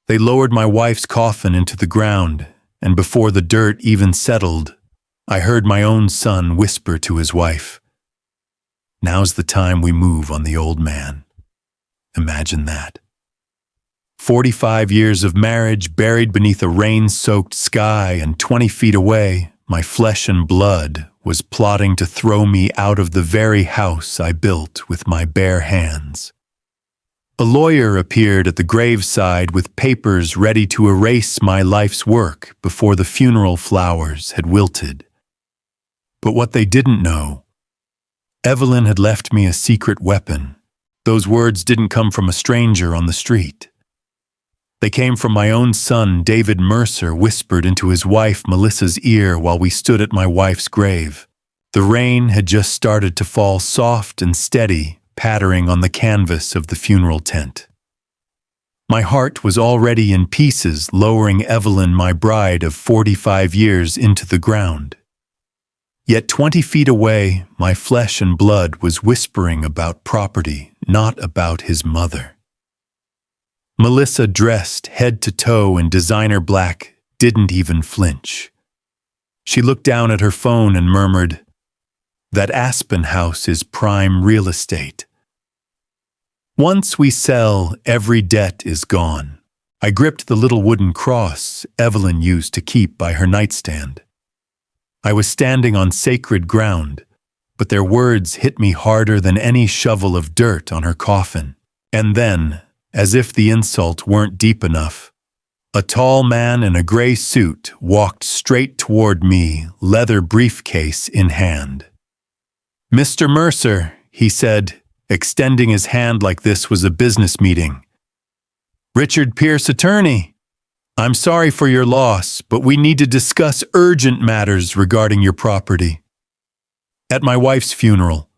They lowered my wife's coffin into the ground, and before the dirt even settled, I heard my own son whisper to his wife, "Now's the time we move on the old man." Imagine that. 45 years of marriage buried beneath a rain-soaked sky, and 20 feet away, my flesh and blood was plotting to throw me out of the very house I built with my bare hands. A lawyer appeared at the graveside with papers ready to erase my life's work before the funeral flowers had wilted. But what they didn't know, Evelyn had left me a secret weapon. Those words didn't come from a stranger on the street. They came from my own son, David Mercer, whispered into his wife Melissa's ear while we stood at my wife's grave. The rain had just started to fall soft and steady, pattering on the canvas of the funeral tent. My heart was already in pieces, lowering Evelyn, my bride of 45 years, into the ground. Yet 20 feet away, my flesh and blood was whispering about property, not about his mother. Melissa, dressed head to toe in designer black, didn't even flinch. She looked down at her phone and murmured, "That Aspen house is prime real estate. Once we sell, every debt is gone." I gripped the little wooden cross Evelyn used to keep by her nightstand. I was standing on sacred ground, but their words hit me harder than any shovel of dirt on her coffin. And then, as if the insult weren't deep enough, a tall man in a gray suit walked straight toward me, leather briefcase in hand. "Mr. Mercer," he said, extending his hand like this was a business meeting. "Richard Pierce, attorney. I'm sorry for your loss, but we need to discuss urgent matters regarding your property." "At my wife's funeral."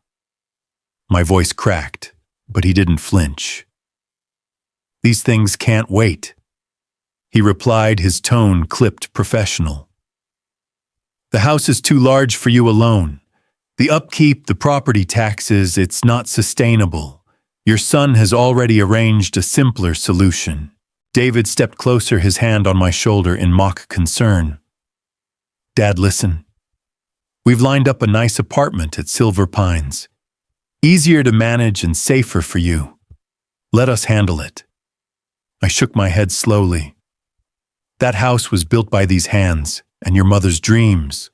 My voice cracked, but he didn't flinch. "These things can't wait," he replied, his tone clipped professional. "The house is too large for you alone. The upkeep, the property taxes, it's not sustainable. Your son has already arranged a simpler solution." David stepped closer, his hand on my shoulder in mock concern. "Dad, listen. We've lined up a nice apartment at Silver Pines. Easier to manage and safer for you. Let us handle it." I shook my head slowly. "That house was built by these hands, and your mother's dreams.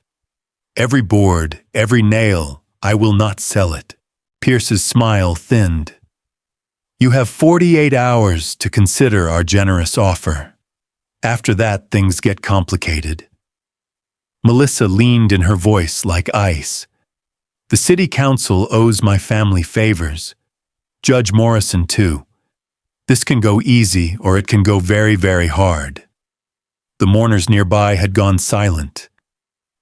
Every board, every nail, I will not sell it." Pierce's smile thinned. "You have 48 hours to consider our generous offer. After that, things get complicated." Melissa leaned in her voice like ice. "The city council owes my family favors. Judge Morrison, too. This can go easy or it can go very, very hard." The mourners nearby had gone silent.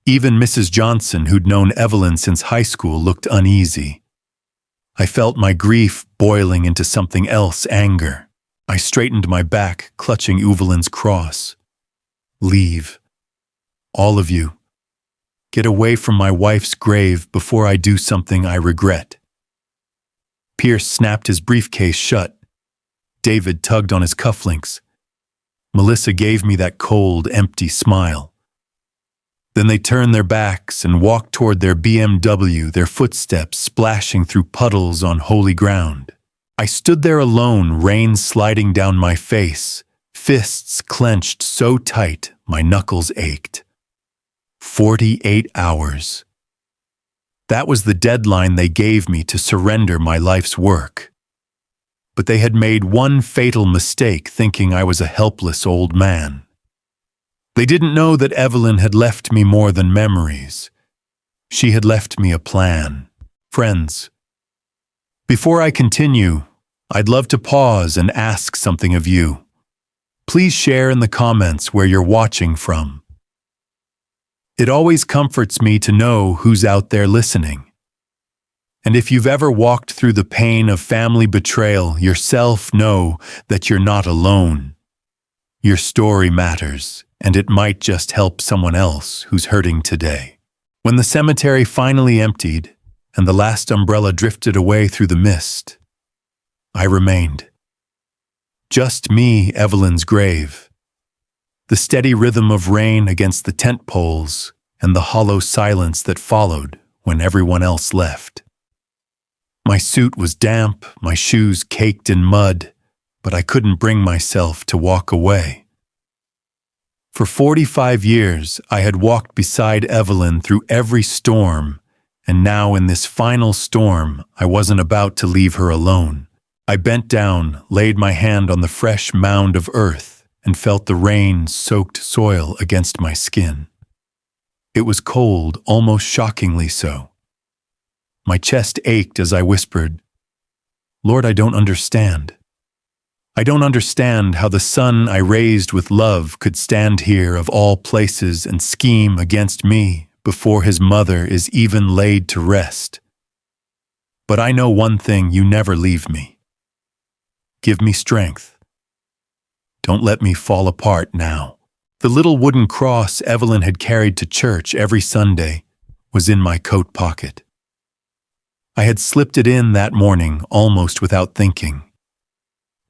Even Mrs. Johnson, who'd known Evelyn since high school, looked uneasy. I felt my grief boiling into something else, anger. I straightened my back, clutching Evelyn's cross. "Leave. All of you. Get away from my wife's grave before I do something I regret." Pierce snapped his briefcase shut. David tugged on his cufflinks. Melissa gave me that cold, empty smile. Then they turned their backs and walked toward their BMW, their footsteps splashing through puddles on holy ground. I stood there alone, rain sliding down my face, fists clenched so tight my knuckles ached. 48 hours. That was the deadline they gave me to surrender my life's work. But they had made one fatal mistake, thinking I was a helpless old man. They didn't know that Evelyn had left me more than memories. She had left me a plan. Friends, before I continue, I'd love to pause and ask something of you. Please share in the comments where you're watching from. It always comforts me to know who's out there listening. And if you've ever walked through the pain of family betrayal yourself, know that you're not alone. Your story matters, and it might just help someone else who's hurting today. When the cemetery finally emptied and the last umbrella drifted away through the mist, I remained. Just me, Evelyn's grave. The steady rhythm of rain against the tent poles and the hollow silence that followed when everyone else left. My suit was damp, my shoes caked in mud, but I couldn't bring myself to walk away. For 45 years, I had walked beside Evelyn through every storm, and now in this final storm, I wasn't about to leave her alone. I bent down, laid my hand on the fresh mound of earth, and felt the rain-soaked soil against my skin. It was cold, almost shockingly so. My chest ached as I whispered, "Lord, I don't understand. I don't understand how the son I raised with love could stand here of all places and scheme against me before his mother is even laid to rest. But I know one thing: you never leave me. Give me strength. Don't let me fall apart now." The little wooden cross Evelyn had carried to church every Sunday was in my coat pocket. I had slipped it in that morning almost without thinking.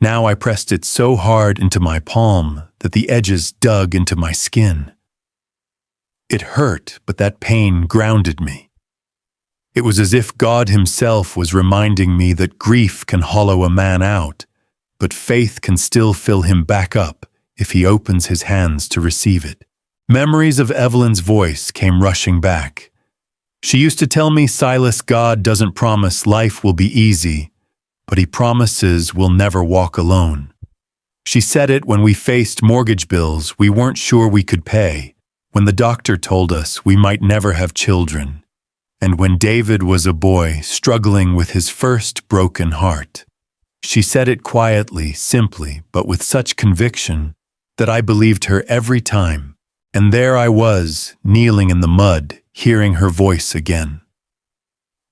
Now I pressed it so hard into my palm that the edges dug into my skin. It hurt, but that pain grounded me. It was as if God Himself was reminding me that grief can hollow a man out, but faith can still fill him back up if he opens his hands to receive it. Memories of Evelyn's voice came rushing back. She used to tell me, "Silas, God doesn't promise life will be easy, but He promises we'll never walk alone." She said it when we faced mortgage bills we weren't sure we could pay, when the doctor told us we might never have children, and when David was a boy struggling with his first broken heart. She said it quietly, simply, but with such conviction that I believed her every time. And there I was, kneeling in the mud, hearing her voice again.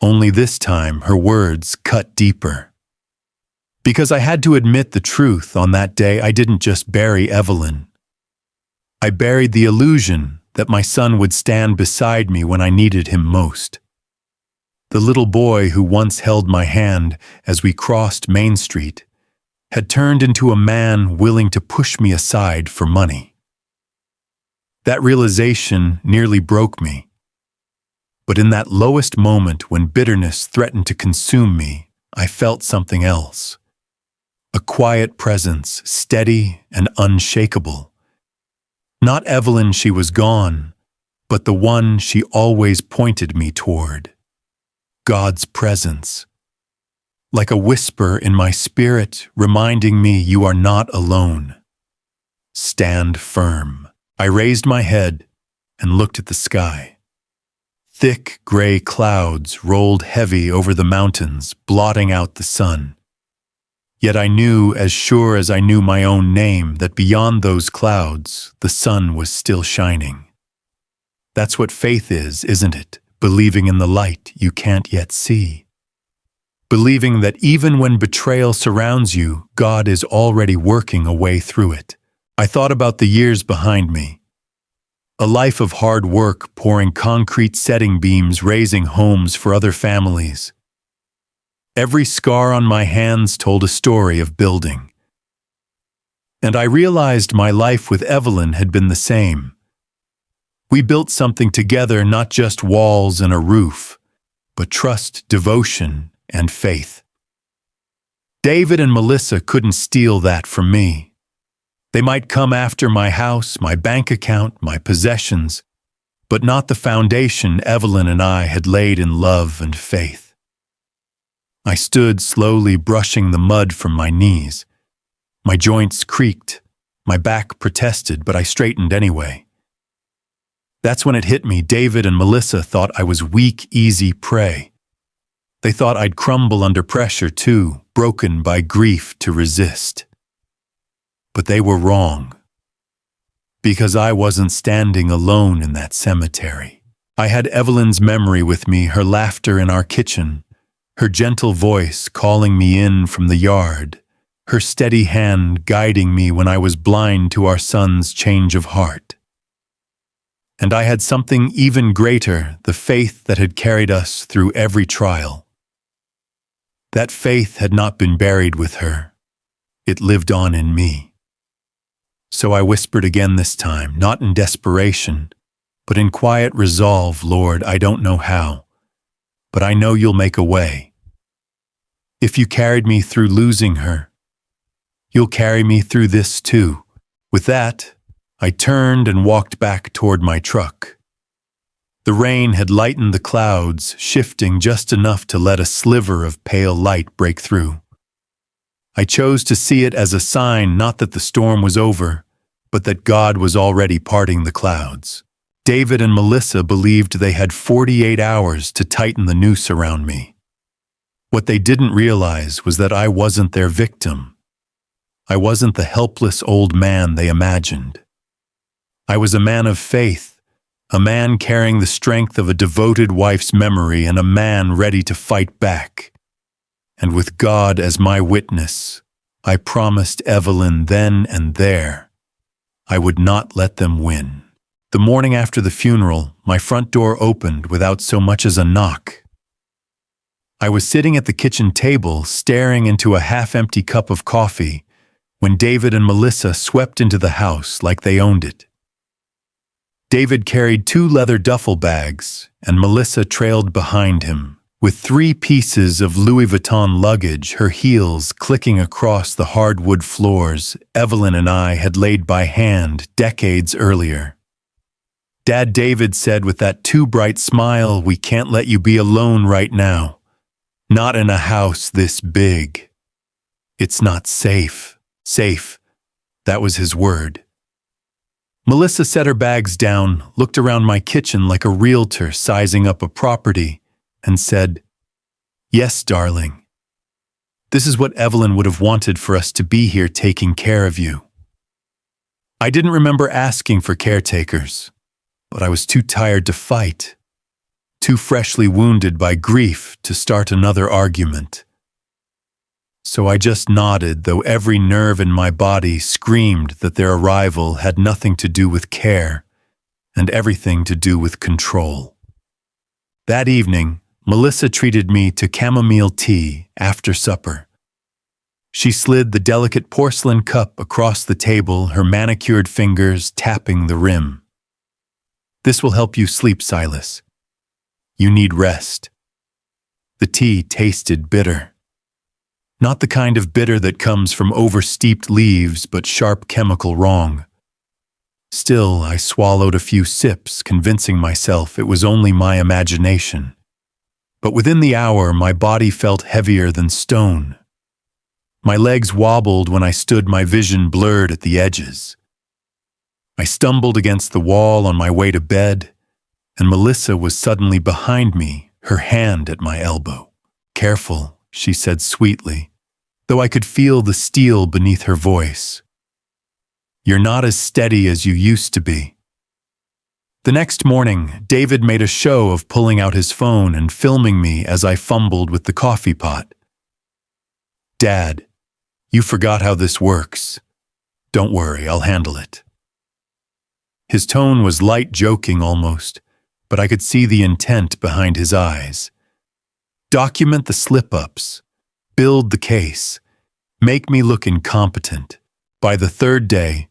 Only this time her words cut deeper. Because I had to admit the truth, on that day I didn't just bury Evelyn. I buried the illusion that my son would stand beside me when I needed him most. The little boy who once held my hand as we crossed Main Street had turned into a man willing to push me aside for money. That realization nearly broke me. But in that lowest moment when bitterness threatened to consume me, I felt something else. A quiet presence, steady and unshakable. Not Evelyn, she was gone, but the one she always pointed me toward. God's presence. Like a whisper in my spirit, reminding me you are not alone. Stand firm. I raised my head and looked at the sky. Thick gray clouds rolled heavy over the mountains, blotting out the sun. Yet I knew, as sure as I knew my own name, that beyond those clouds, the sun was still shining. That's what faith is, isn't it? Believing in the light you can't yet see. Believing that even when betrayal surrounds you, God is already working a way through it. I thought about the years behind me. A life of hard work, pouring concrete setting beams, raising homes for other families. Every scar on my hands told a story of building. And I realized my life with Evelyn had been the same. We built something together, not just walls and a roof, but trust, devotion, and faith. David and Melissa couldn't steal that from me. They might come after my house, my bank account, my possessions, but not the foundation Evelyn and I had laid in love and faith. I stood slowly brushing the mud from my knees. My joints creaked, my back protested, but I straightened anyway. That's when it hit me. David and Melissa thought I was weak, easy prey. They thought I'd crumble under pressure too, broken by grief to resist. But they were wrong. Because I wasn't standing alone in that cemetery. I had Evelyn's memory with me, her laughter in our kitchen, her gentle voice calling me in from the yard, her steady hand guiding me when I was blind to our son's change of heart. And I had something even greater, the faith that had carried us through every trial. That faith had not been buried with her. It lived on in me. So I whispered again this time, not in desperation, but in quiet resolve, Lord, I don't know how, but I know you'll make a way. If you carried me through losing her, you'll carry me through this too. With that, I turned and walked back toward my truck. The rain had lightened the clouds, shifting just enough to let a sliver of pale light break through. I chose to see it as a sign not that the storm was over, but that God was already parting the clouds. David and Melissa believed they had 48 hours to tighten the noose around me. What they didn't realize was that I wasn't their victim. I wasn't the helpless old man they imagined. I was a man of faith, a man carrying the strength of a devoted wife's memory and a man ready to fight back. And with God as my witness, I promised Evelyn then and there, I would not let them win. The morning after the funeral, my front door opened without so much as a knock. I was sitting at the kitchen table, staring into a half-empty cup of coffee, when David and Melissa swept into the house like they owned it. David carried 2 leather duffel bags, and Melissa trailed behind him, with 3 pieces of Louis Vuitton luggage, her heels clicking across the hardwood floors Evelyn and I had laid by hand decades earlier. Dad David said with that too bright smile, "We can't let you be alone right now. Not in a house this big. It's not safe." Safe. That was his word. Melissa set her bags down, looked around my kitchen like a realtor sizing up a property, and said, "Yes, darling. This is what Evelyn would have wanted for us to be here taking care of you." I didn't remember asking for caretakers, but I was too tired to fight, too freshly wounded by grief to start another argument. So I just nodded, though every nerve in my body screamed that their arrival had nothing to do with care and everything to do with control. That evening, Melissa treated me to chamomile tea after supper. She slid the delicate porcelain cup across the table, her manicured fingers tapping the rim. "This will help you sleep, Silas. You need rest." The tea tasted bitter. Not the kind of bitter that comes from oversteeped leaves, but sharp chemical wrong. Still, I swallowed a few sips, convincing myself it was only my imagination. But within the hour, my body felt heavier than stone. My legs wobbled when I stood, my vision blurred at the edges. I stumbled against the wall on my way to bed, and Melissa was suddenly behind me, her hand at my elbow. "Careful," she said sweetly, though I could feel the steel beneath her voice. "You're not as steady as you used to be." The next morning, David made a show of pulling out his phone and filming me as I fumbled with the coffee pot. "Dad, you forgot how this works. Don't worry, I'll handle it." His tone was light joking almost, but I could see the intent behind his eyes. Document the slip-ups. Build the case. Make me look incompetent. By the 3rd day,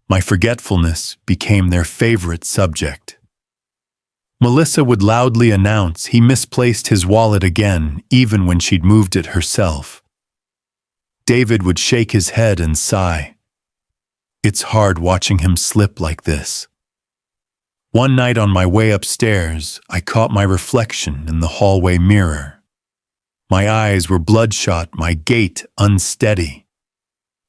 my forgetfulness became their favorite subject. Melissa would loudly announce he misplaced his wallet again, even when she'd moved it herself. David would shake his head and sigh. It's hard watching him slip like this. One night on my way upstairs, I caught my reflection in the hallway mirror. My eyes were bloodshot, my gait unsteady.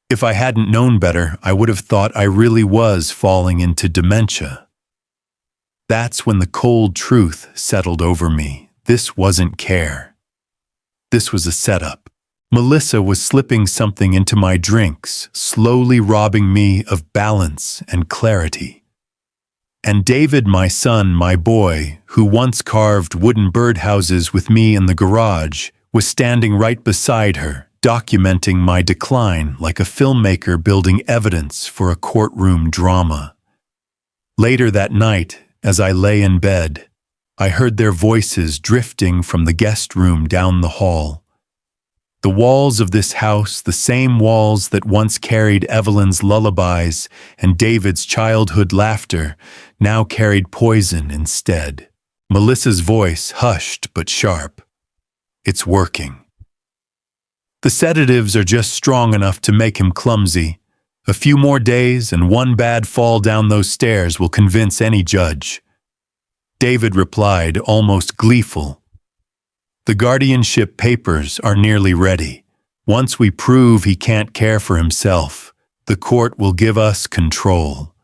If I hadn't known better, I would have thought I really was falling into dementia. That's when the cold truth settled over me. This wasn't care. This was a setup. Melissa was slipping something into my drinks, slowly robbing me of balance and clarity. And David, my son, my boy, who once carved wooden birdhouses with me in the garage, was standing right beside her, documenting my decline like a filmmaker building evidence for a courtroom drama. Later that night, as I lay in bed, I heard their voices drifting from the guest room down the hall. The walls of this house, the same walls that once carried Evelyn's lullabies and David's childhood laughter, now carried poison instead. Melissa's voice hushed but sharp. It's working. The sedatives are just strong enough to make him clumsy. A few more days and one bad fall down those stairs will convince any judge. David replied, almost gleeful. The guardianship papers are nearly ready. Once we prove he can't care for himself, the court will give us control.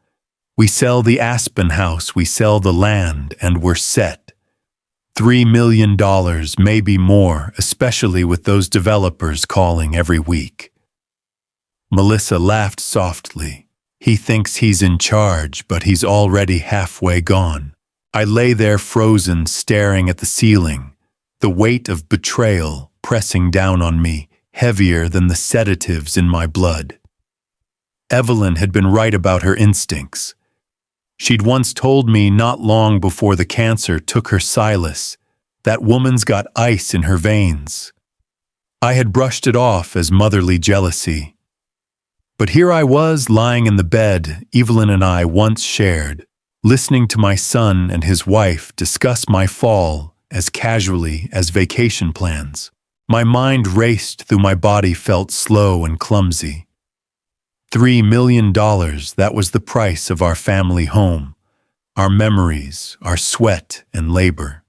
We sell the Aspen house, we sell the land, and we're set. $3 million, maybe more, especially with those developers calling every week. Melissa laughed softly. He thinks he's in charge, but he's already halfway gone. I lay there frozen, staring at the ceiling, the weight of betrayal pressing down on me, heavier than the sedatives in my blood. Evelyn had been right about her instincts. She'd once told me not long before the cancer took her Silas, that woman's got ice in her veins. I had brushed it off as motherly jealousy. But here I was lying in the bed Evelyn and I once shared, listening to my son and his wife discuss my fall as casually as vacation plans. My mind raced through my body, felt slow and clumsy. $3 million, that was the price of our family home, our memories, our sweat and labor.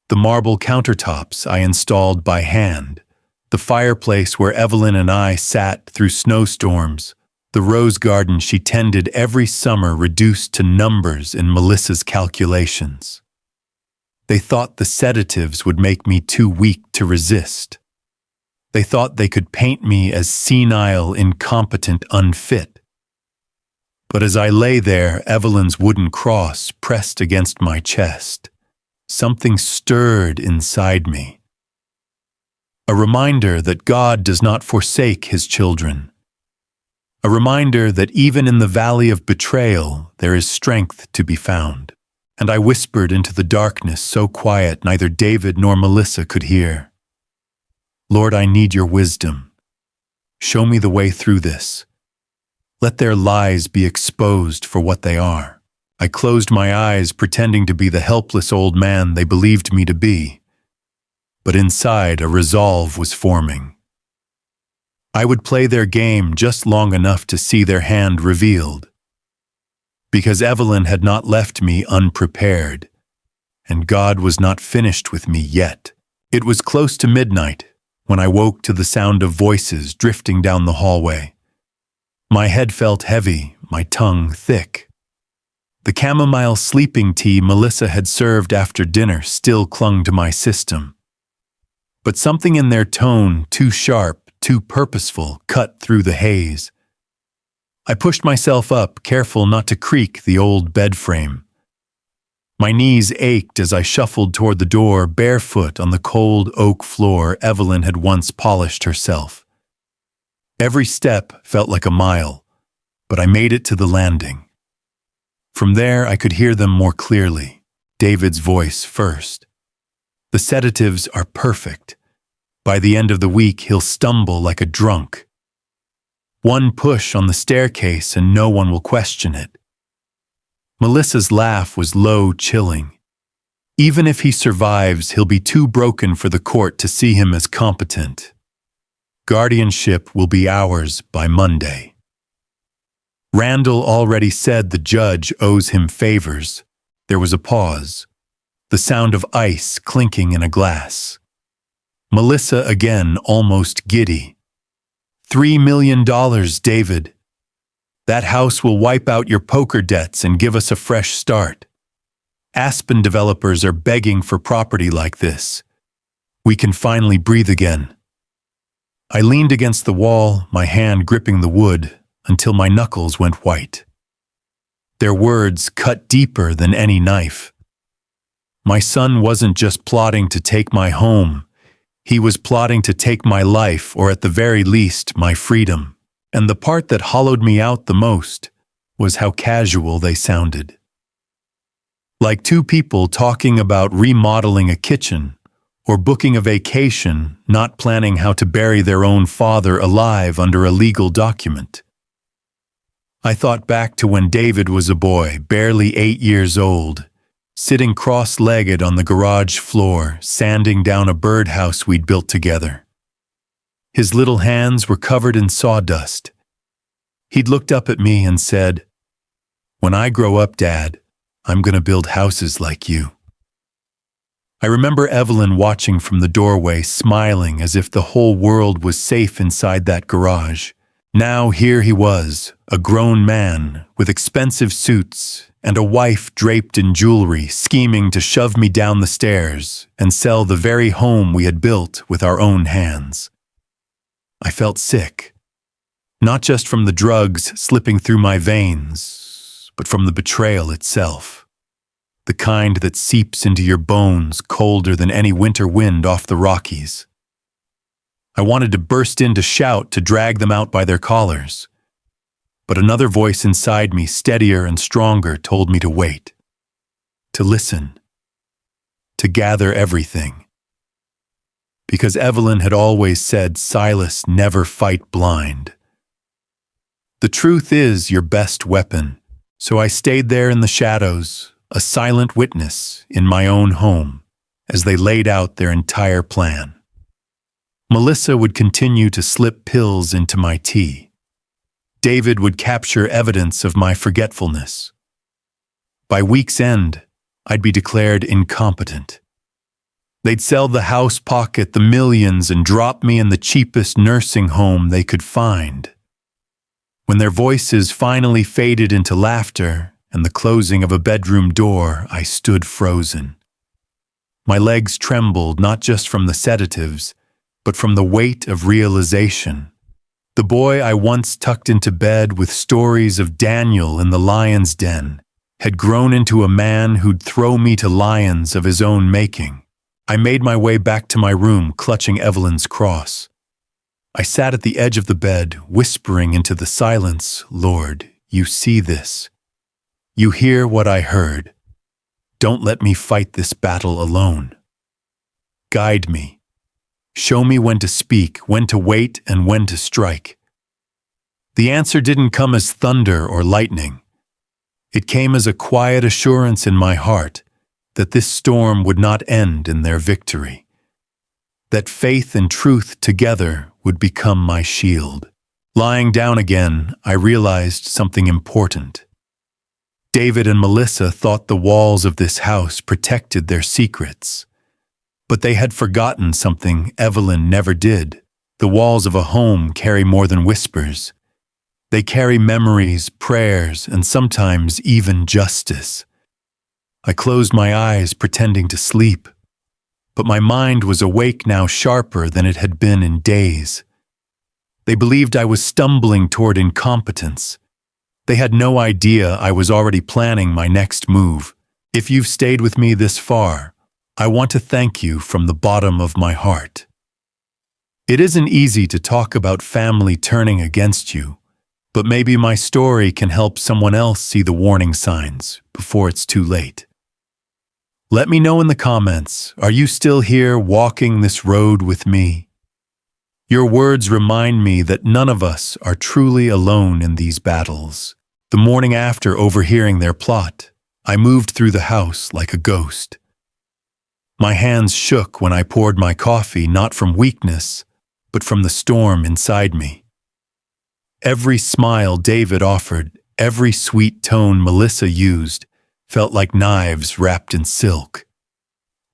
The marble countertops I installed by hand, the fireplace where Evelyn and I sat through snowstorms, the rose garden she tended every summer reduced to numbers in Melissa's calculations. They thought the sedatives would make me too weak to resist. They thought they could paint me as senile, incompetent, unfit. But as I lay there, Evelyn's wooden cross pressed against my chest, something stirred inside me. A reminder that God does not forsake his children. A reminder that even in the valley of betrayal, there is strength to be found. And I whispered into the darkness so quiet neither David nor Melissa could hear. Lord, I need your wisdom. Show me the way through this. Let their lies be exposed for what they are. I closed my eyes, pretending to be the helpless old man they believed me to be. But inside, a resolve was forming. I would play their game just long enough to see their hand revealed. Because Evelyn had not left me unprepared, and God was not finished with me yet. It was close to midnight when I woke to the sound of voices drifting down the hallway. My head felt heavy, my tongue thick. The chamomile sleeping tea Melissa had served after dinner still clung to my system. But something in their tone, too sharp, too purposeful, cut through the haze. I pushed myself up, careful not to creak the old bed frame. My knees ached as I shuffled toward the door, barefoot on the cold oak floor Evelyn had once polished herself. Every step felt like a mile, but I made it to the landing. From there, I could hear them more clearly, David's voice first. The sedatives are perfect. By the end of the week, he'll stumble like a drunk. One push on the staircase and no one will question it. Melissa's laugh was low, chilling. Even if he survives, he'll be too broken for the court to see him as competent. Guardianship will be ours by Monday. Randall already said the judge owes him favors. There was a pause. The sound of ice clinking in a glass. Melissa again, almost giddy. $3 million, David. That house will wipe out your poker debts and give us a fresh start. Aspen developers are begging for property like this. We can finally breathe again. I leaned against the wall, my hand gripping the wood, until my knuckles went white. Their words cut deeper than any knife. My son wasn't just plotting to take my home. He was plotting to take my life, or at the very least, my freedom. And the part that hollowed me out the most was how casual they sounded. Like two people talking about remodeling a kitchen or booking a vacation, not planning how to bury their own father alive under a legal document. I thought back to when David was a boy, barely 8 years old, sitting cross-legged on the garage floor, sanding down a birdhouse we'd built together. His little hands were covered in sawdust. He'd looked up at me and said, "When I grow up, Dad, I'm going to build houses like you." I remember Evelyn watching from the doorway, smiling as if the whole world was safe inside that garage. Now here he was, a grown man with expensive suits and a wife draped in jewelry, scheming to shove me down the stairs and sell the very home we had built with our own hands. I felt sick, not just from the drugs slipping through my veins, but from the betrayal itself. The kind that seeps into your bones colder than any winter wind off the Rockies. I wanted to burst in to shout, to drag them out by their collars. But another voice inside me, steadier and stronger, told me to wait, to listen, to gather everything. Because Evelyn had always said, "Silas, never fight blind." The truth is your best weapon, so I stayed there in the shadows, a silent witness in my own home, as they laid out their entire plan. Melissa would continue to slip pills into my tea. David would capture evidence of my forgetfulness. By week's end, I'd be declared incompetent. They'd sell the house, pocket the millions, and drop me in the cheapest nursing home they could find. When their voices finally faded into laughter and the closing of a bedroom door, I stood frozen. My legs trembled not just from the sedatives, but from the weight of realization. The boy I once tucked into bed with stories of Daniel in the lion's den had grown into a man who'd throw me to lions of his own making. I made my way back to my room, clutching Evelyn's cross. I sat at the edge of the bed, whispering into the silence, "Lord, you see this. You hear what I heard. Don't let me fight this battle alone. Guide me. Show me when to speak, when to wait, and when to strike." The answer didn't come as thunder or lightning. It came as a quiet assurance in my heart that this storm would not end in their victory, that faith and truth together would become my shield. Lying down again, I realized something important. David and Melissa thought the walls of this house protected their secrets. But they had forgotten something Evelyn never did. The walls of a home carry more than whispers. They carry memories, prayers, and sometimes even justice. I closed my eyes, pretending to sleep. But my mind was awake now, sharper than it had been in days. They believed I was stumbling toward incompetence. They had no idea I was already planning my next move. If you've stayed with me this far, I want to thank you from the bottom of my heart. It isn't easy to talk about family turning against you, but maybe my story can help someone else see the warning signs before it's too late. Let me know in the comments, are you still here walking this road with me? Your words remind me that none of us are truly alone in these battles. The morning after overhearing their plot, I moved through the house like a ghost. My hands shook when I poured my coffee, not from weakness, but from the storm inside me. Every smile David offered, every sweet tone Melissa used, felt like knives wrapped in silk.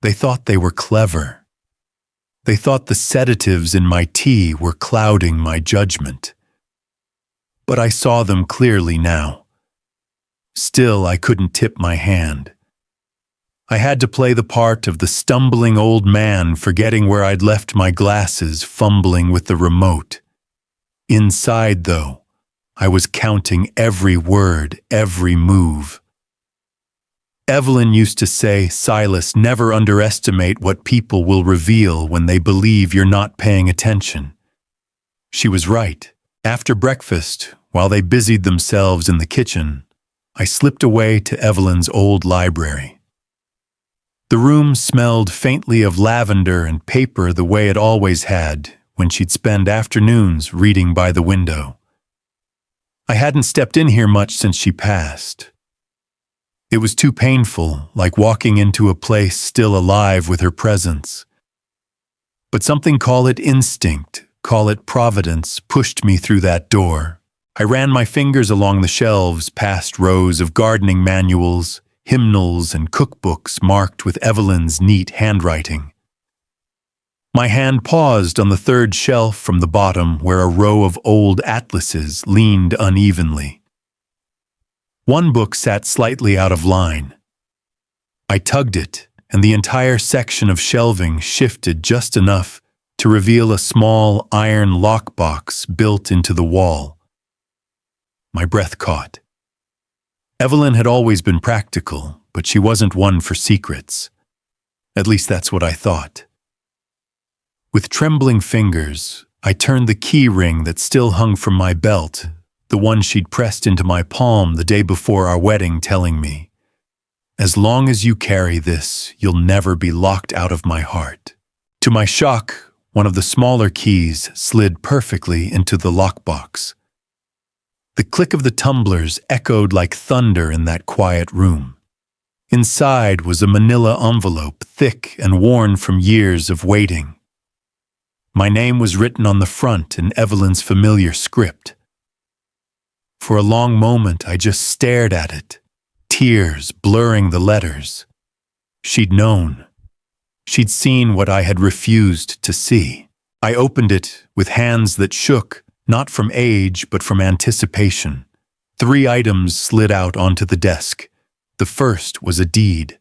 They thought they were clever. They thought the sedatives in my tea were clouding my judgment. But I saw them clearly now. Still, I couldn't tip my hand. I had to play the part of the stumbling old man, forgetting where I'd left my glasses, fumbling with the remote. Inside, though, I was counting every word, every move. Evelyn used to say, "Silas, never underestimate what people will reveal when they believe you're not paying attention." She was right. After breakfast, while they busied themselves in the kitchen, I slipped away to Evelyn's old library. The room smelled faintly of lavender and paper the way it always had when she'd spend afternoons reading by the window. I hadn't stepped in here much since she passed. It was too painful, like walking into a place still alive with her presence. But something, call it instinct, call it providence, pushed me through that door. I ran my fingers along the shelves past rows of gardening manuals, hymnals, and cookbooks marked with Evelyn's neat handwriting. My hand paused on the third shelf from the bottom where a row of old atlases leaned unevenly. One book sat slightly out of line. I tugged it, and the entire section of shelving shifted just enough to reveal a small iron lockbox built into the wall. My breath caught. Evelyn had always been practical, but she wasn't one for secrets. At least that's what I thought. With trembling fingers, I turned the key ring that still hung from my belt, the one she'd pressed into my palm the day before our wedding, telling me, "As long as you carry this, you'll never be locked out of my heart." To my shock, one of the smaller keys slid perfectly into the lockbox. The click of the tumblers echoed like thunder in that quiet room. Inside was a manila envelope, thick and worn from years of waiting. My name was written on the front in Evelyn's familiar script. For a long moment, I just stared at it, tears blurring the letters. She'd known. She'd seen what I had refused to see. I opened it with hands that shook, not from age, but from anticipation. 3 items slid out onto the desk. The first was a deed.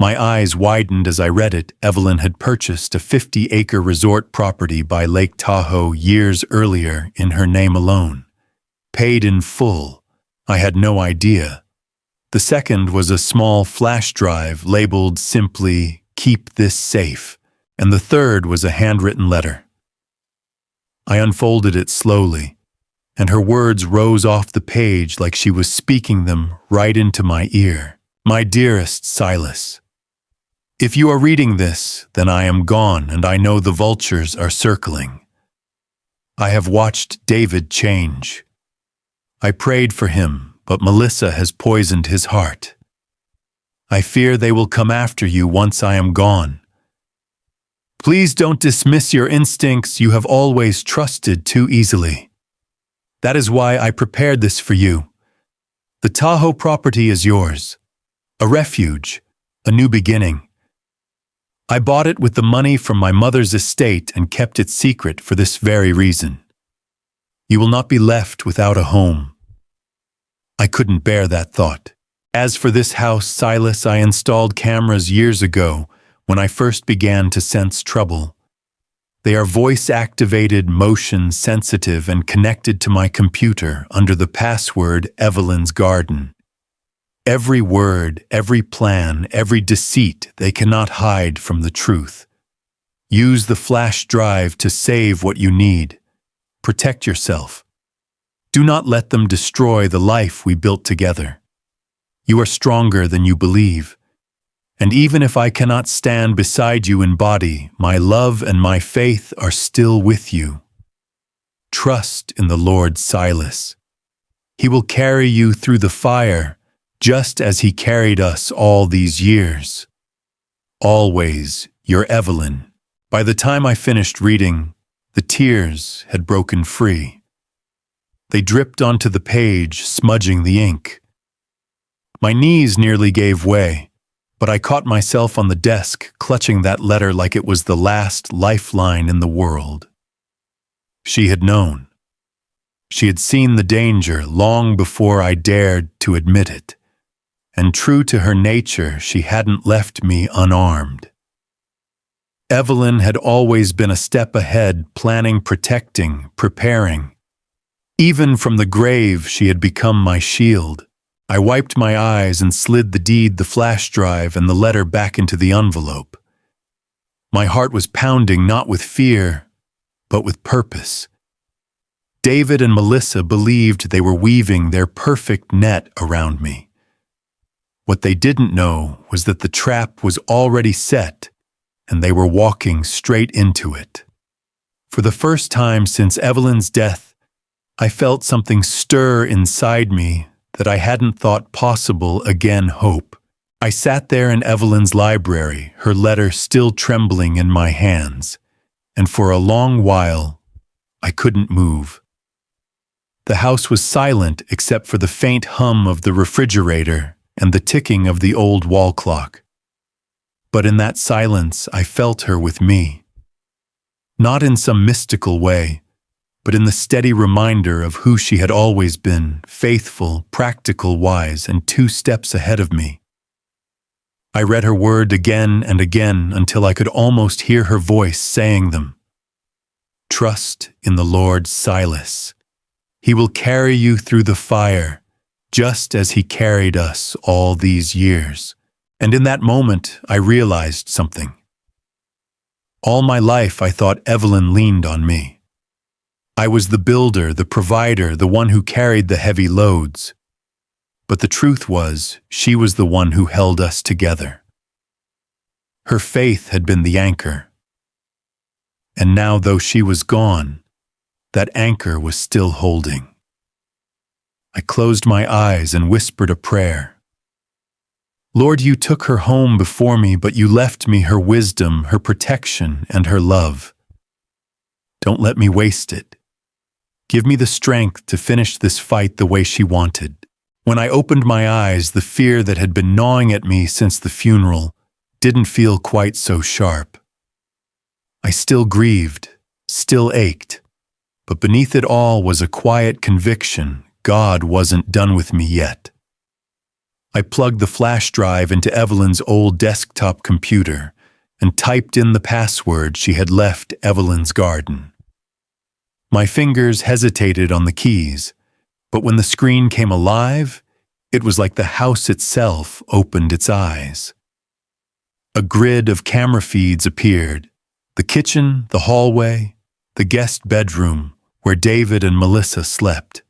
My eyes widened as I read it. Evelyn had purchased a 50-acre resort property by Lake Tahoe years earlier in her name alone. Paid in full. I had no idea. The second was a small flash drive labeled simply, "Keep this safe," and the third was a handwritten letter. I unfolded it slowly, and her words rose off the page like she was speaking them right into my ear. "My dearest Silas, if you are reading this, then I am gone and I know the vultures are circling. I have watched David change. I prayed for him, but Melissa has poisoned his heart. I fear they will come after you once I am gone. Please don't dismiss your instincts you have always trusted too easily. That is why I prepared this for you. The Tahoe property is yours. A refuge, a new beginning. I bought it with the money from my mother's estate and kept it secret for this very reason. You will not be left without a home." I couldn't bear that thought. As for this house, Silas, I installed cameras years ago when I first began to sense trouble. They are voice-activated, motion-sensitive, and connected to my computer under the password Evelyn's Garden. Every word, every plan, every deceit they cannot hide from the truth. Use the flash drive to save what you need. Protect yourself. Do not let them destroy the life we built together. You are stronger than you believe. And even if I cannot stand beside you in body, my love and my faith are still with you. Trust in the Lord, Silas. He will carry you through the fire, just as he carried us all these years. Always, your Evelyn. By the time I finished reading, the tears had broken free. They dripped onto the page, smudging the ink. My knees nearly gave way, but I caught myself on the desk, clutching that letter like it was the last lifeline in the world. She had known. She had seen the danger long before I dared to admit it, and true to her nature, she hadn't left me unarmed. Evelyn had always been a step ahead, planning, protecting, preparing. Even from the grave, she had become my shield. I wiped my eyes and slid the deed, the flash drive, and the letter back into the envelope. My heart was pounding not with fear, but with purpose. David and Melissa believed they were weaving their perfect net around me. What they didn't know was that the trap was already set, and they were walking straight into it. For the first time since Evelyn's death, I felt something stir inside me that I hadn't thought possible again. Hope. I sat there in Evelyn's library, her letter still trembling in my hands, and for a long while, I couldn't move. The house was silent except for the faint hum of the refrigerator and the ticking of the old wall clock. But in that silence, I felt her with me. Not in some mystical way, but in the steady reminder of who she had always been, faithful, practical, wise, and 2 steps ahead of me. I read her word again and again until I could almost hear her voice saying them. Trust in the Lord, Silas. He will carry you through the fire, just as he carried us all these years. And in that moment, I realized something. All my life, I thought Evelyn leaned on me. I was the builder, the provider, the one who carried the heavy loads. But the truth was, she was the one who held us together. Her faith had been the anchor. And now, though she was gone, that anchor was still holding. I closed my eyes and whispered a prayer. Lord, you took her home before me, but you left me her wisdom, her protection, and her love. Don't let me waste it. Give me the strength to finish this fight the way she wanted. When I opened my eyes, the fear that had been gnawing at me since the funeral didn't feel quite so sharp. I still grieved, still ached, but beneath it all was a quiet conviction God wasn't done with me yet. I plugged the flash drive into Evelyn's old desktop computer and typed in the password she had left Evelyn's garden. My fingers hesitated on the keys, but when the screen came alive, it was like the house itself opened its eyes. A grid of camera feeds appeared: the kitchen, the hallway, the guest bedroom where David and Melissa slept.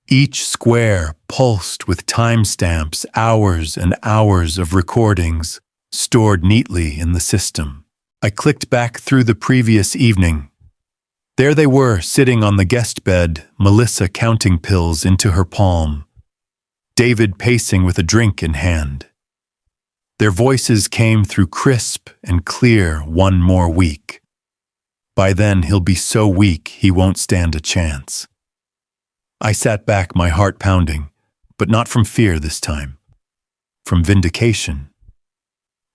Each square pulsed with timestamps, hours and hours of recordings stored neatly in the system. I clicked back through the previous evening. There they were, sitting on the guest bed, Melissa counting pills into her palm, David pacing with a drink in hand. Their voices came through crisp and clear. 1 more week. By then he'll be so weak he won't stand a chance. I sat back, my heart pounding, but not from fear this time. From vindication.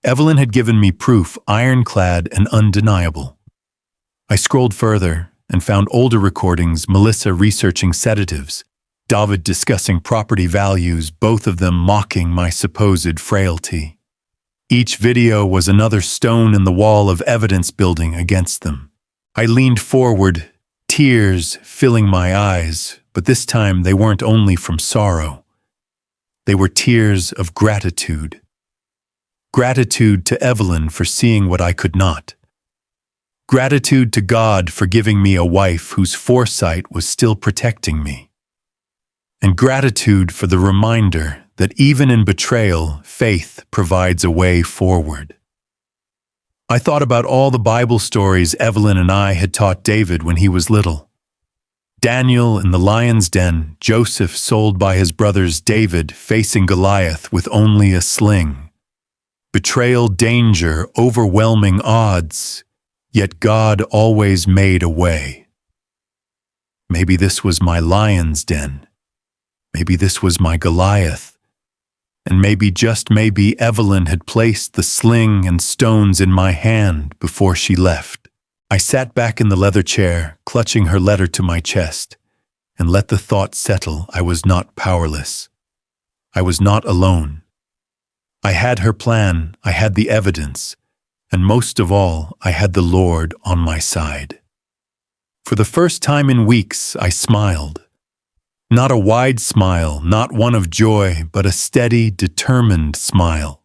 Evelyn had given me proof, ironclad and undeniable. I scrolled further and found older recordings, Melissa researching sedatives, David discussing property values, both of them mocking my supposed frailty. Each video was another stone in the wall of evidence building against them. I leaned forward, tears filling my eyes, but this time they weren't only from sorrow. They were tears of gratitude. Gratitude to Evelyn for seeing what I could not. Gratitude to God for giving me a wife whose foresight was still protecting me. And gratitude for the reminder that even in betrayal, faith provides a way forward. I thought about all the Bible stories Evelyn and I had taught David when he was little. Daniel in the lion's den, Joseph sold by his brothers, David facing Goliath with only a sling. Betrayal, danger, overwhelming odds, yet God always made a way. Maybe this was my lion's den. Maybe this was my Goliath. And maybe, just maybe, Evelyn had placed the sling and stones in my hand before she left. I sat back in the leather chair, clutching her letter to my chest, and let the thought settle. I was not powerless. I was not alone. I had her plan, I had the evidence, and most of all, I had the Lord on my side. For the first time in weeks, I smiled. Not a wide smile, not one of joy, but a steady, determined smile.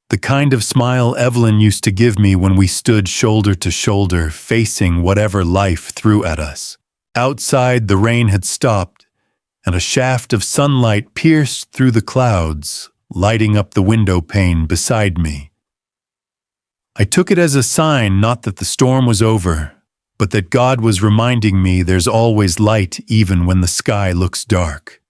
The kind of smile Evelyn used to give me when we stood shoulder to shoulder, facing whatever life threw at us. Outside, the rain had stopped, and a shaft of sunlight pierced through the clouds lighting up the window pane beside me. I took it as a sign not that the storm was over, but that God was reminding me there's always light even when the sky looks dark.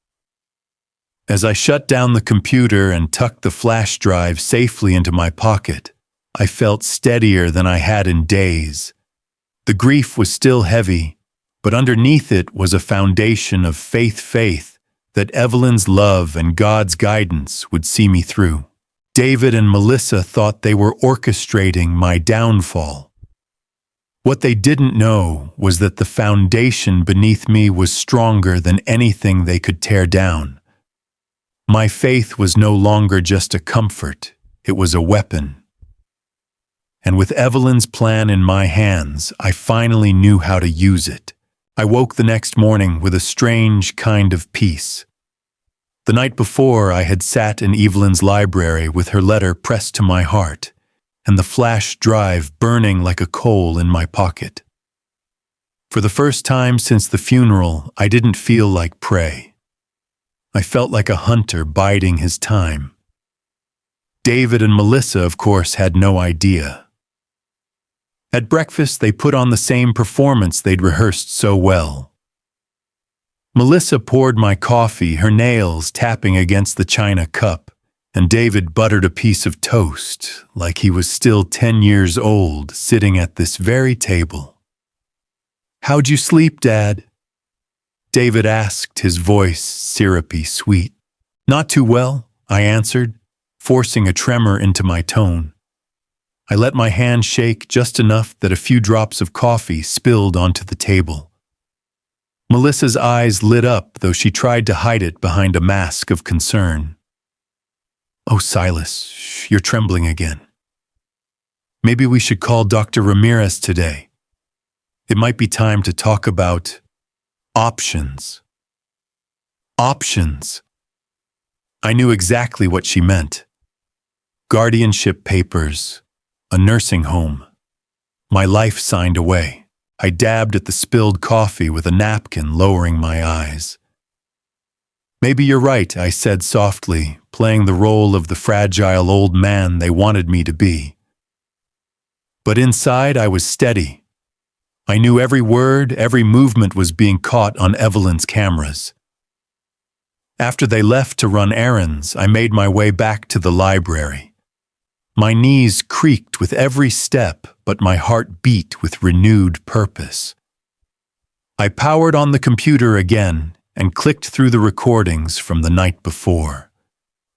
As I shut down the computer and tucked the flash drive safely into my pocket, I felt steadier than I had in days. The grief was still heavy, but underneath it was a foundation of faith that Evelyn's love and God's guidance would see me through. David and Melissa thought they were orchestrating my downfall. What they didn't know was that the foundation beneath me was stronger than anything they could tear down. My faith was no longer just a comfort, it was a weapon. And with Evelyn's plan in my hands, I finally knew how to use it. I woke the next morning with a strange kind of peace. The night before, I had sat in Evelyn's library with her letter pressed to my heart, and the flash drive burning like a coal in my pocket. For the first time since the funeral, I didn't feel like prey. I felt like a hunter biding his time. David and Melissa, of course, had no idea. At breakfast, they put on the same performance they'd rehearsed so well. Melissa poured my coffee, her nails tapping against the china cup, and David buttered a piece of toast, like he was still 10 years old, sitting at this very table. "How'd you sleep, Dad?" David asked, his voice syrupy sweet. "Not too well," I answered, forcing a tremor into my tone. I let my hand shake just enough that a few drops of coffee spilled onto the table. Melissa's eyes lit up, though she tried to hide it behind a mask of concern. "Oh, Silas, you're trembling again. Maybe we should call Dr. Ramirez today. It might be time to talk about options." Options. I knew exactly what she meant. Guardianship papers, a nursing home, my life signed away. I dabbed at the spilled coffee with a napkin, lowering my eyes. "Maybe you're right," I said softly, playing the role of the fragile old man they wanted me to be. But inside I was steady. I knew every word, every movement was being caught on Evelyn's cameras. After they left to run errands, I made my way back to the library. My knees creaked with every step, but my heart beat with renewed purpose. I powered on the computer again and clicked through the recordings from the night before.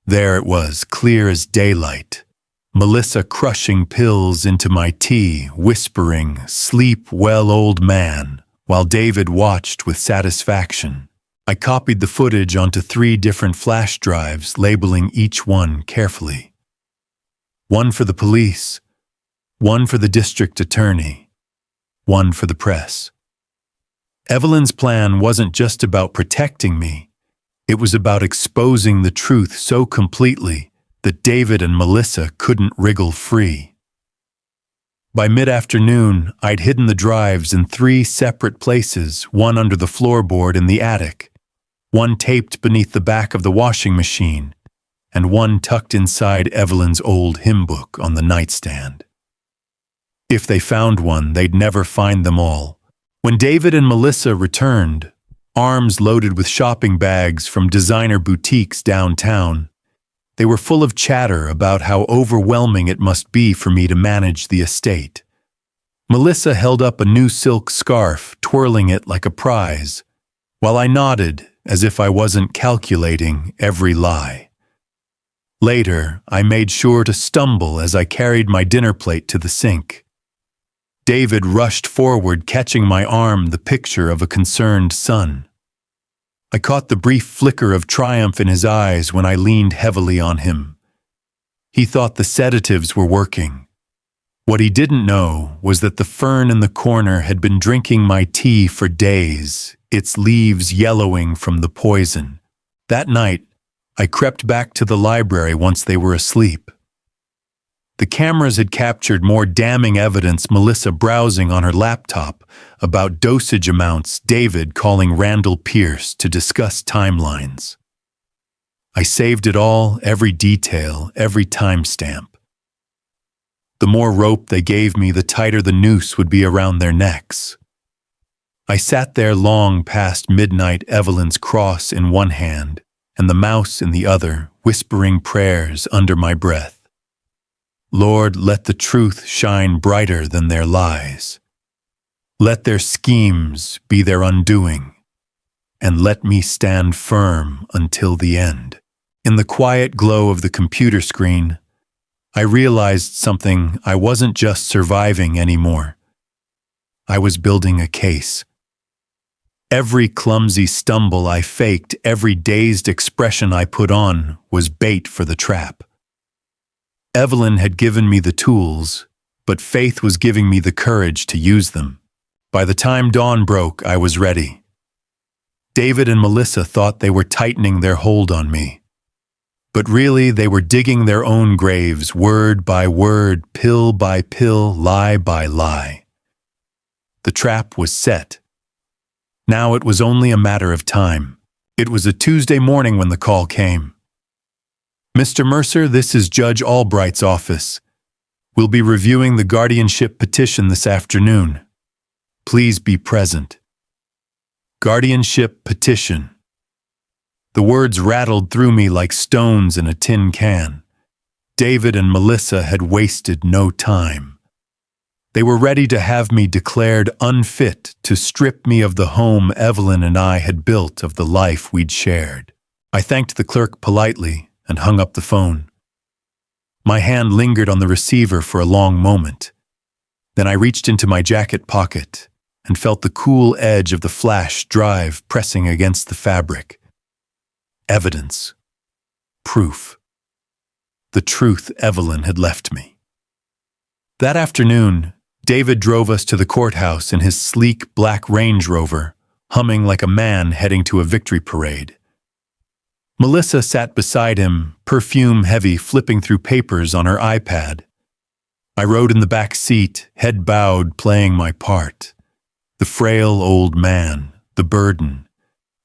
There it was, clear as daylight. Melissa crushing pills into my tea, whispering, "Sleep well, old man," while David watched with satisfaction. I copied the footage onto 3 different flash drives, labeling each one carefully. One for the police, one for the district attorney, one for the press. Evelyn's plan wasn't just about protecting me. It was about exposing the truth so completely that David and Melissa couldn't wriggle free. By mid-afternoon, I'd hidden the drives in 3 separate places, one under the floorboard in the attic, one taped beneath the back of the washing machine, and one tucked inside Evelyn's old hymn book on the nightstand. If they found one, they'd never find them all. When David and Melissa returned, arms loaded with shopping bags from designer boutiques downtown, they were full of chatter about how overwhelming it must be for me to manage the estate. Melissa held up a new silk scarf, twirling it like a prize, while I nodded as if I wasn't calculating every lie. Later, I made sure to stumble as I carried my dinner plate to the sink. David rushed forward, catching my arm, the picture of a concerned son. I caught the brief flicker of triumph in his eyes when I leaned heavily on him. He thought the sedatives were working. What he didn't know was that the fern in the corner had been drinking my tea for days, its leaves yellowing from the poison. That night, I crept back to the library once they were asleep. The cameras had captured more damning evidence, Melissa browsing on her laptop about dosage amounts, David calling Randall Pierce to discuss timelines. I saved it all, every detail, every timestamp. The more rope they gave me, the tighter the noose would be around their necks. I sat there long past midnight, Evelyn's cross in one hand and the mouse in the other, whispering prayers under my breath. Lord, let the truth shine brighter than their lies. Let their schemes be their undoing, and let me stand firm until the end. In the quiet glow of the computer screen, I realized something. I wasn't just surviving anymore. I was building a case. Every clumsy stumble I faked, every dazed expression I put on, was bait for the trap. Evelyn had given me the tools, but faith was giving me the courage to use them. By the time dawn broke, I was ready. David and Melissa thought they were tightening their hold on me. But really, they were digging their own graves, word by word, pill by pill, lie by lie. The trap was set. Now it was only a matter of time. It was a Tuesday morning when the call came. Mr. Mercer, this is Judge Albright's office. We'll be reviewing the guardianship petition this afternoon. Please be present. Guardianship petition. The words rattled through me like stones in a tin can. David and Melissa had wasted no time. They were ready to have me declared unfit, to strip me of the home Evelyn and I had built, of the life we'd shared. I thanked the clerk politely and hung up the phone. My hand lingered on the receiver for a long moment. Then I reached into my jacket pocket and felt the cool edge of the flash drive pressing against the fabric. Evidence. Proof. The truth Evelyn had left me. That afternoon, David drove us to the courthouse in his sleek black Range Rover, humming like a man heading to a victory parade. Melissa sat beside him, perfume-heavy, flipping through papers on her iPad. I rode in the back seat, head bowed, playing my part. The frail old man, the burden,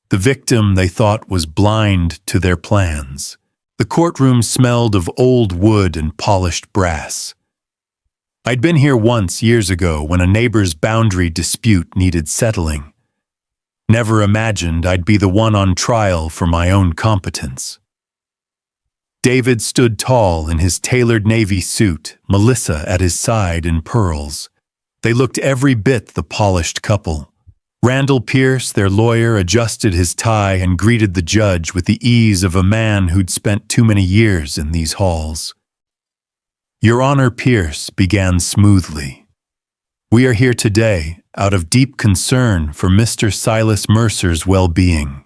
the victim they thought was blind to their plans. The courtroom smelled of old wood and polished brass. I'd been here once years ago when a neighbor's boundary dispute needed settling. Never imagined I'd be the one on trial for my own competence. David stood tall in his tailored navy suit, Melissa at his side in pearls. They looked every bit the polished couple. Randall Pierce, their lawyer, adjusted his tie and greeted the judge with the ease of a man who'd spent too many years in these halls. Your Honor, Pierce began smoothly. We are here today out of deep concern for Mr. Silas Mercer's well-being.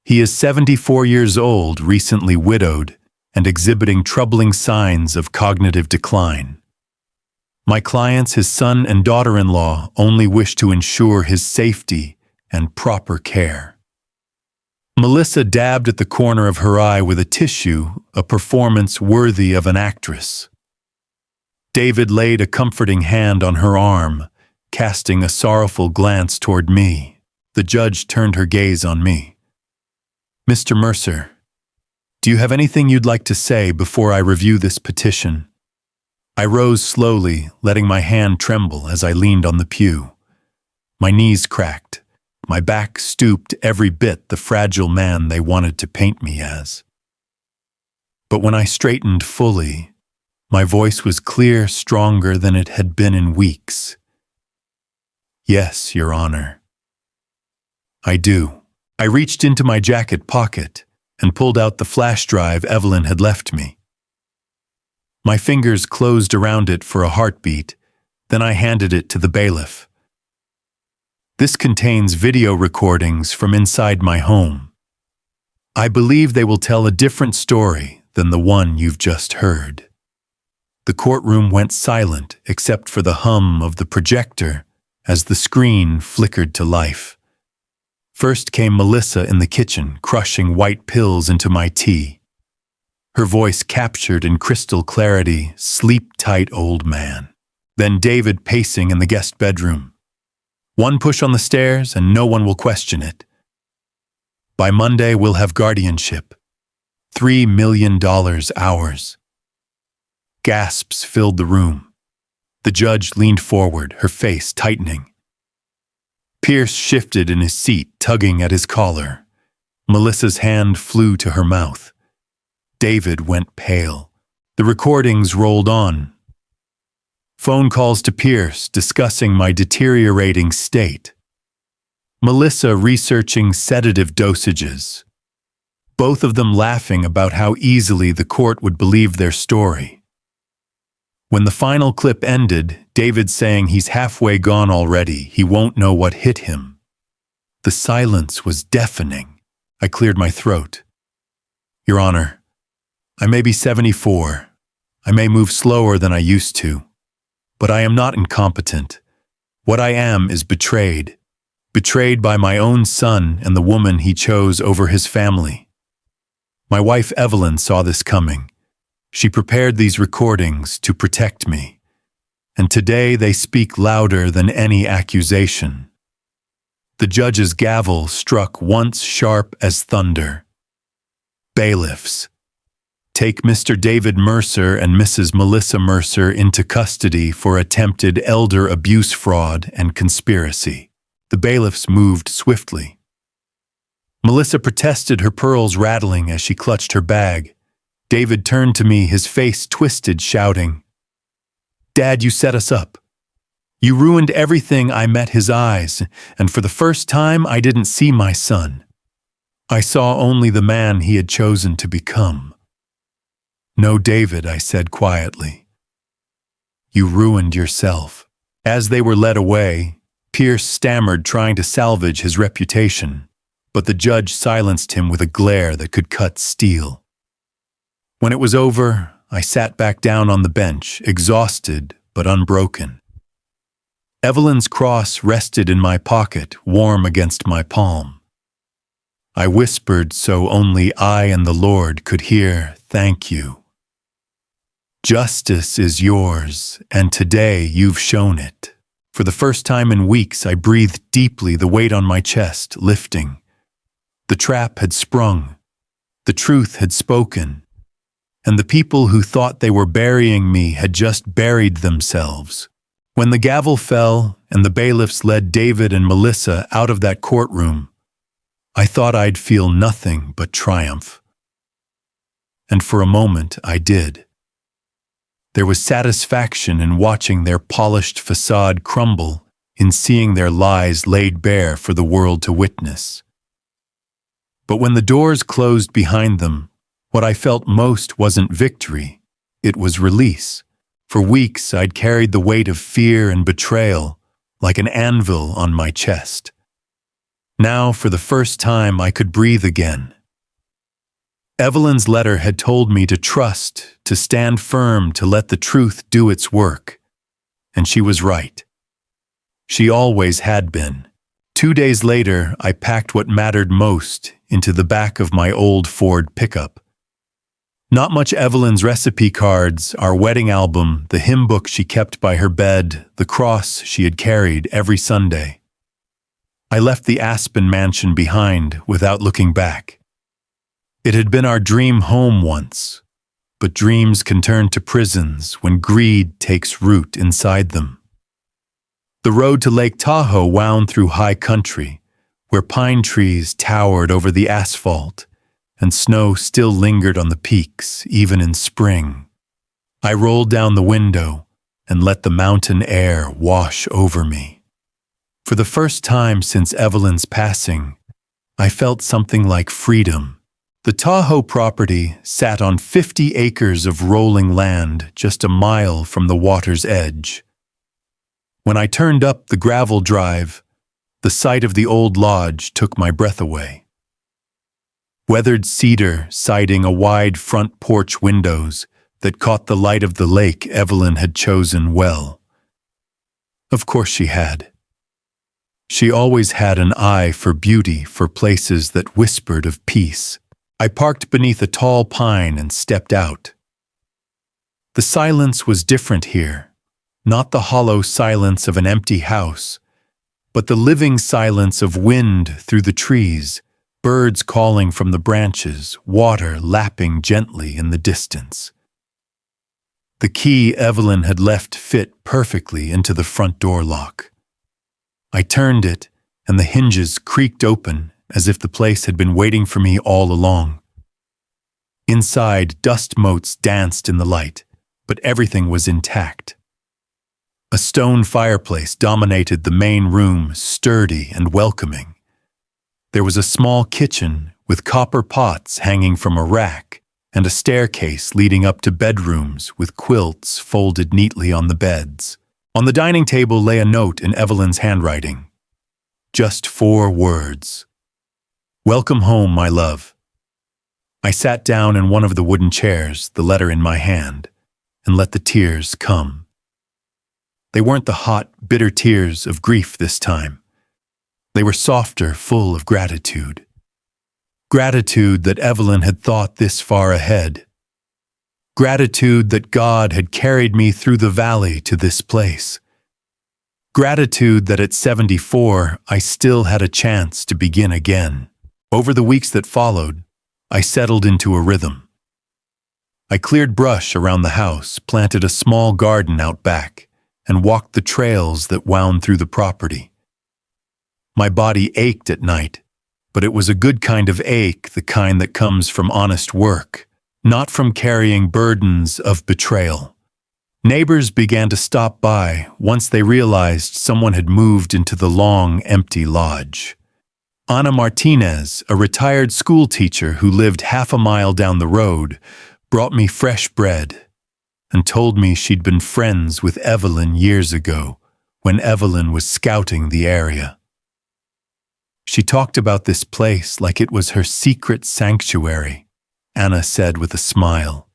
He is 74 years old, recently widowed, and exhibiting troubling signs of cognitive decline. My clients, his son and daughter-in-law, only wish to ensure his safety and proper care. Melissa dabbed at the corner of her eye with a tissue, a performance worthy of an actress. David laid a comforting hand on her arm, casting a sorrowful glance toward me. The judge turned her gaze on me. Mr. Mercer, do you have anything you'd like to say before I review this petition? I rose slowly, letting my hand tremble as I leaned on the pew. My knees cracked, my back stooped, every bit the fragile man they wanted to paint me as. But when I straightened fully, my voice was clear, stronger than it had been in weeks. Yes, Your Honor. I do. I reached into my jacket pocket and pulled out the flash drive Evelyn had left me. My fingers closed around it for a heartbeat, then I handed it to the bailiff. This contains video recordings from inside my home. I believe they will tell a different story than the one you've just heard. The courtroom went silent except for the hum of the projector as the screen flickered to life. First came Melissa in the kitchen, crushing white pills into my tea. Her voice captured in crystal clarity, sleep-tight old man. Then David pacing in the guest bedroom. One push on the stairs and no one will question it. By Monday we'll have guardianship. $3 million ours. Gasps filled the room. The judge leaned forward, her face tightening. Pierce shifted in his seat, tugging at his collar. Melissa's hand flew to her mouth. David went pale. The recordings rolled on. Phone calls to Pierce discussing my deteriorating state. Melissa researching sedative dosages. Both of them laughing about how easily the court would believe their story. When the final clip ended, David saying he's halfway gone already, he won't know what hit him. The silence was deafening. I cleared my throat. Your Honor, I may be 74. I may move slower than I used to. But I am not incompetent. What I am is betrayed. Betrayed by my own son and the woman he chose over his family. My wife Evelyn saw this coming. She prepared these recordings to protect me. And today they speak louder than any accusation. The judge's gavel struck once sharp as thunder. Bailiffs, take Mr. David Mercer and Mrs. Melissa Mercer into custody for attempted elder abuse fraud and conspiracy. The bailiffs moved swiftly. Melissa protested, her pearls rattling as she clutched her bag. David turned to me, his face twisted, shouting, "Dad, you set us up. You ruined everything." I met his eyes, and for the first time I didn't see my son. I saw only the man he had chosen to become. "No, David," I said quietly. "You ruined yourself." As they were led away, Pierce stammered, trying to salvage his reputation, but the judge silenced him with a glare that could cut steel. When it was over, I sat back down on the bench, exhausted but unbroken. Evelyn's cross rested in my pocket, warm against my palm. I whispered so only I and the Lord could hear, "Thank you. Justice is yours, and today you've shown it." For the first time in weeks, I breathed deeply, the weight on my chest lifting. The trap had sprung. The truth had spoken. And the people who thought they were burying me had just buried themselves. When the gavel fell and the bailiffs led David and Melissa out of that courtroom, I thought I'd feel nothing but triumph. And for a moment, I did. There was satisfaction in watching their polished facade crumble, in seeing their lies laid bare for the world to witness. But when the doors closed behind them, what I felt most wasn't victory, it was release. For weeks I'd carried the weight of fear and betrayal like an anvil on my chest. Now, for the first time, I could breathe again. Evelyn's letter had told me to trust, to stand firm, to let the truth do its work. And she was right. She always had been. 2 days later, I packed what mattered most into the back of my old Ford pickup. Not much Evelyn's recipe cards, our wedding album, the hymn book she kept by her bed, the cross she had carried every Sunday. I left the Aspen mansion behind without looking back. It had been our dream home once, but dreams can turn to prisons when greed takes root inside them. The road to Lake Tahoe wound through high country, where pine trees towered over the asphalt, and snow still lingered on the peaks, even in spring. I rolled down the window and let the mountain air wash over me. For the first time since Evelyn's passing, I felt something like freedom. The Tahoe property sat on 50 acres of rolling land just a mile from the water's edge. When I turned up the gravel drive, the sight of the old lodge took my breath away. Weathered cedar siding a wide front porch windows that caught the light of the lake Evelyn had chosen well. Of course she had. She always had an eye for beauty, for places that whispered of peace. I parked beneath a tall pine and stepped out. The silence was different here, not the hollow silence of an empty house, but the living silence of wind through the trees, birds calling from the branches, water lapping gently in the distance. The key Evelyn had left fit perfectly into the front door lock. I turned it, and the hinges creaked open as if the place had been waiting for me all along. Inside, dust motes danced in the light, but everything was intact. A stone fireplace dominated the main room, sturdy and welcoming. There was a small kitchen with copper pots hanging from a rack and a staircase leading up to bedrooms with quilts folded neatly on the beds. On the dining table lay a note in Evelyn's handwriting. Just 4 words. Welcome home, my love. I sat down in one of the wooden chairs, the letter in my hand, and let the tears come. They weren't the hot, bitter tears of grief this time. They were softer, full of gratitude. Gratitude that Evelyn had thought this far ahead. Gratitude that God had carried me through the valley to this place. Gratitude that at 74, I still had a chance to begin again. Over the weeks that followed, I settled into a rhythm. I cleared brush around the house, planted a small garden out back, and walked the trails that wound through the property. My body ached at night, but it was a good kind of ache, the kind that comes from honest work, not from carrying burdens of betrayal. Neighbors began to stop by once they realized someone had moved into the long, empty lodge. Ana Martinez, a retired school teacher who lived half a mile down the road, brought me fresh bread and told me she'd been friends with Evelyn years ago when Evelyn was scouting the area. She talked about this place like it was her secret sanctuary, Anna said with a smile.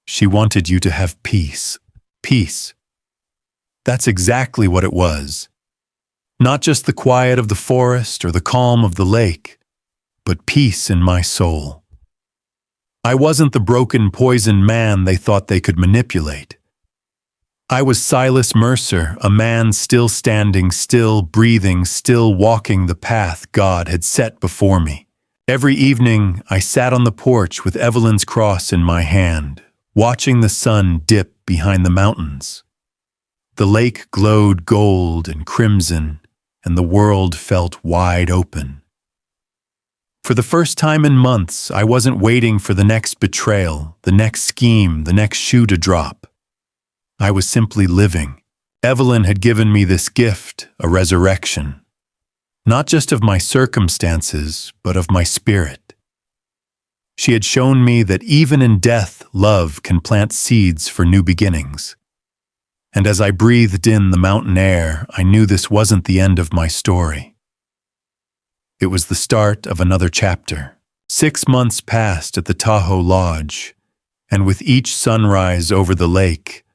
She wanted you to have peace. Peace. That's exactly what it was. Not just the quiet of the forest or the calm of the lake, but peace in my soul. I wasn't the broken, poisoned man they thought they could manipulate. I was Silas Mercer, a man still standing, still breathing, still walking the path God had set before me. Every evening, I sat on the porch with Evelyn's cross in my hand, watching the sun dip behind the mountains. The lake glowed gold and crimson, and the world felt wide open. For the first time in months, I wasn't waiting for the next betrayal, the next scheme, the next shoe to drop. I was simply living. Evelyn had given me this gift, a resurrection, not just of my circumstances, but of my spirit. She had shown me that even in death, love can plant seeds for new beginnings. And as I breathed in the mountain air, I knew this wasn't the end of my story. It was the start of another chapter. 6 months passed at the Tahoe Lodge, and with each sunrise over the lake,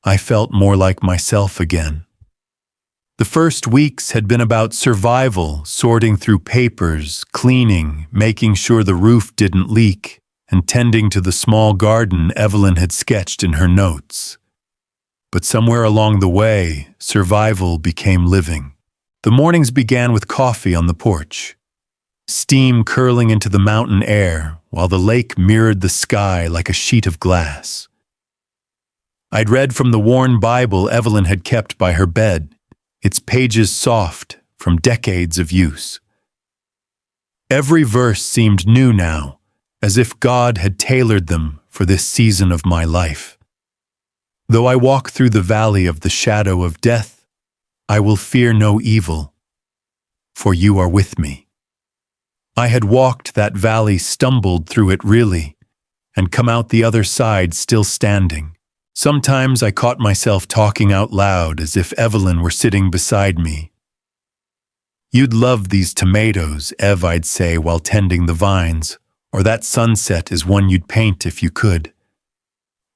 I felt more like myself again. The first weeks had been about survival, sorting through papers, cleaning, making sure the roof didn't leak, and tending to the small garden Evelyn had sketched in her notes. But somewhere along the way, survival became living. The mornings began with coffee on the porch, steam curling into the mountain air while the lake mirrored the sky like a sheet of glass. I'd read from the worn Bible Evelyn had kept by her bed, its pages soft from decades of use. Every verse seemed new now, as if God had tailored them for this season of my life. Though I walk through the valley of the shadow of death, I will fear no evil, for you are with me. I had walked that valley, stumbled through it really, and come out the other side still standing. Sometimes I caught myself talking out loud as if Evelyn were sitting beside me. You'd love these tomatoes, Ev, I'd say while tending the vines, or that sunset is one you'd paint if you could.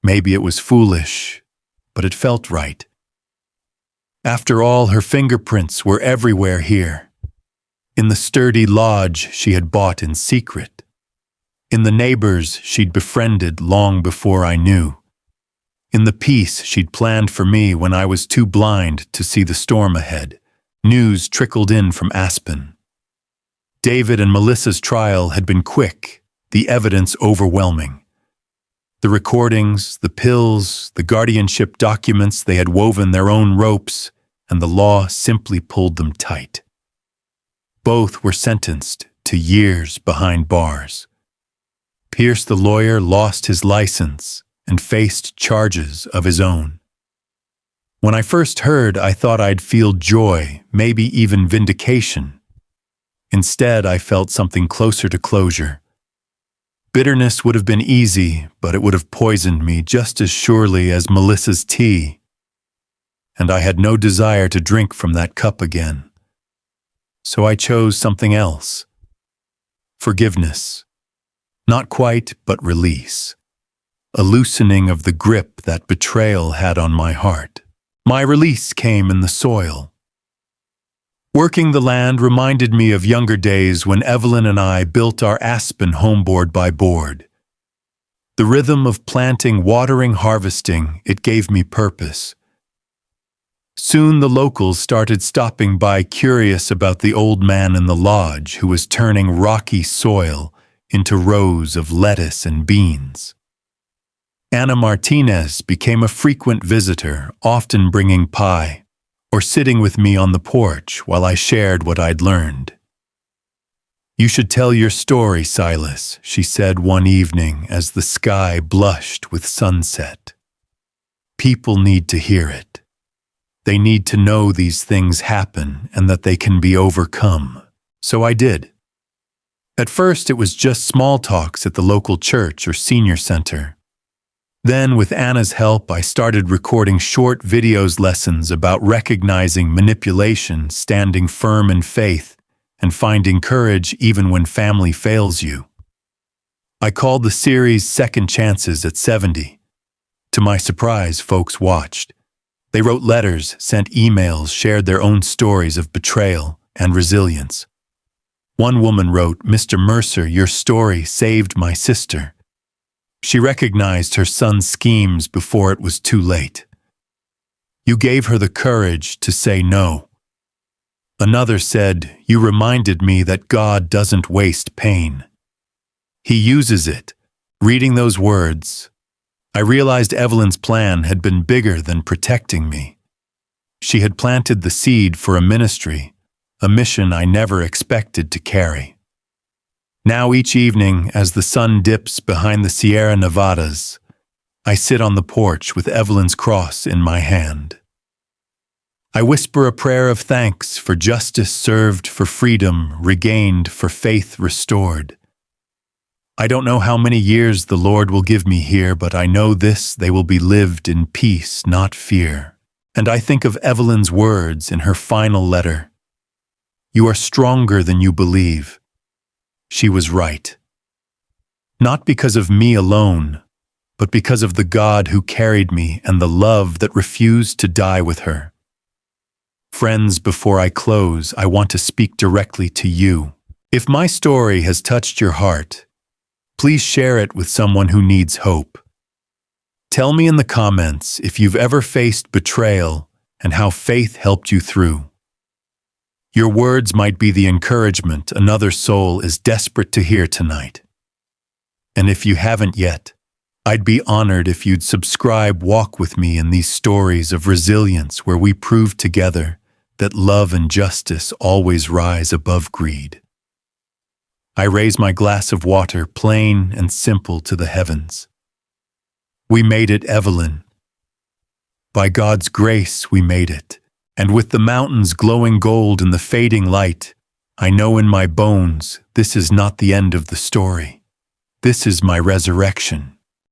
Maybe it was foolish, but it felt right. After all, her fingerprints were everywhere here. In the sturdy lodge she had bought in secret. In the neighbors she'd befriended long before I knew. In the peace she'd planned for me when I was too blind to see the storm ahead. News trickled in from Aspen. David and Melissa's trial had been quick, the evidence overwhelming. The recordings, the pills, the guardianship documents, they had woven their own ropes, and the law simply pulled them tight. Both were sentenced to years behind bars. Pierce the lawyer lost his license and faced charges of his own. When I first heard, I thought I'd feel joy, maybe even vindication. Instead, I felt something closer to closure. Bitterness would have been easy, but it would have poisoned me just as surely as Melissa's tea. And I had no desire to drink from that cup again. So I chose something else. Forgiveness. Not quite, but release. A loosening of the grip that betrayal had on my heart. My release came in the soil. Working the land reminded me of younger days when Evelyn and I built our Aspen home board by board. The rhythm of planting, watering, harvesting, it gave me purpose. Soon the locals started stopping by, curious about the old man in the lodge who was turning rocky soil into rows of lettuce and beans. Anna Martinez became a frequent visitor, often bringing pie, or sitting with me on the porch while I shared what I'd learned. "You should tell your story, Silas," she said one evening as the sky blushed with sunset. "People need to hear it. They need to know these things happen and that they can be overcome." So I did. At first, it was just small talks at the local church or senior center. Then, with Anna's help, I started recording short videos lessons about recognizing manipulation, standing firm in faith, and finding courage even when family fails you. I called the series Second Chances at 70. To my surprise, folks watched. They wrote letters, sent emails, shared their own stories of betrayal and resilience. One woman wrote, "Mr. Mercer, your story saved my sister." She recognized her son's schemes before it was too late. "You gave her the courage to say no." Another said, "You reminded me that God doesn't waste pain. He uses it." Reading those words, I realized Evelyn's plan had been bigger than protecting me. She had planted the seed for a ministry, a mission I never expected to carry. Now each evening, as the sun dips behind the Sierra Nevadas, I sit on the porch with Evelyn's cross in my hand. I whisper a prayer of thanks for justice served, for freedom regained, for faith restored. I don't know how many years the Lord will give me here, but I know this: they will be lived in peace, not fear. And I think of Evelyn's words in her final letter. "You are stronger than you believe." She was right. Not because of me alone, but because of the God who carried me and the love that refused to die with her. Friends, before I close, I want to speak directly to you. If my story has touched your heart, please share it with someone who needs hope. Tell me in the comments if you've ever faced betrayal and how faith helped you through. Your words might be the encouragement another soul is desperate to hear tonight. And if you haven't yet, I'd be honored if you'd subscribe. Walk with me in these stories of resilience where we prove together that love and justice always rise above greed. I raise my glass of water, plain and simple, to the heavens. We made it, Evelyn. By God's grace, we made it. And with the mountains glowing gold in the fading light, I know in my bones this is not the end of the story. This is my resurrection.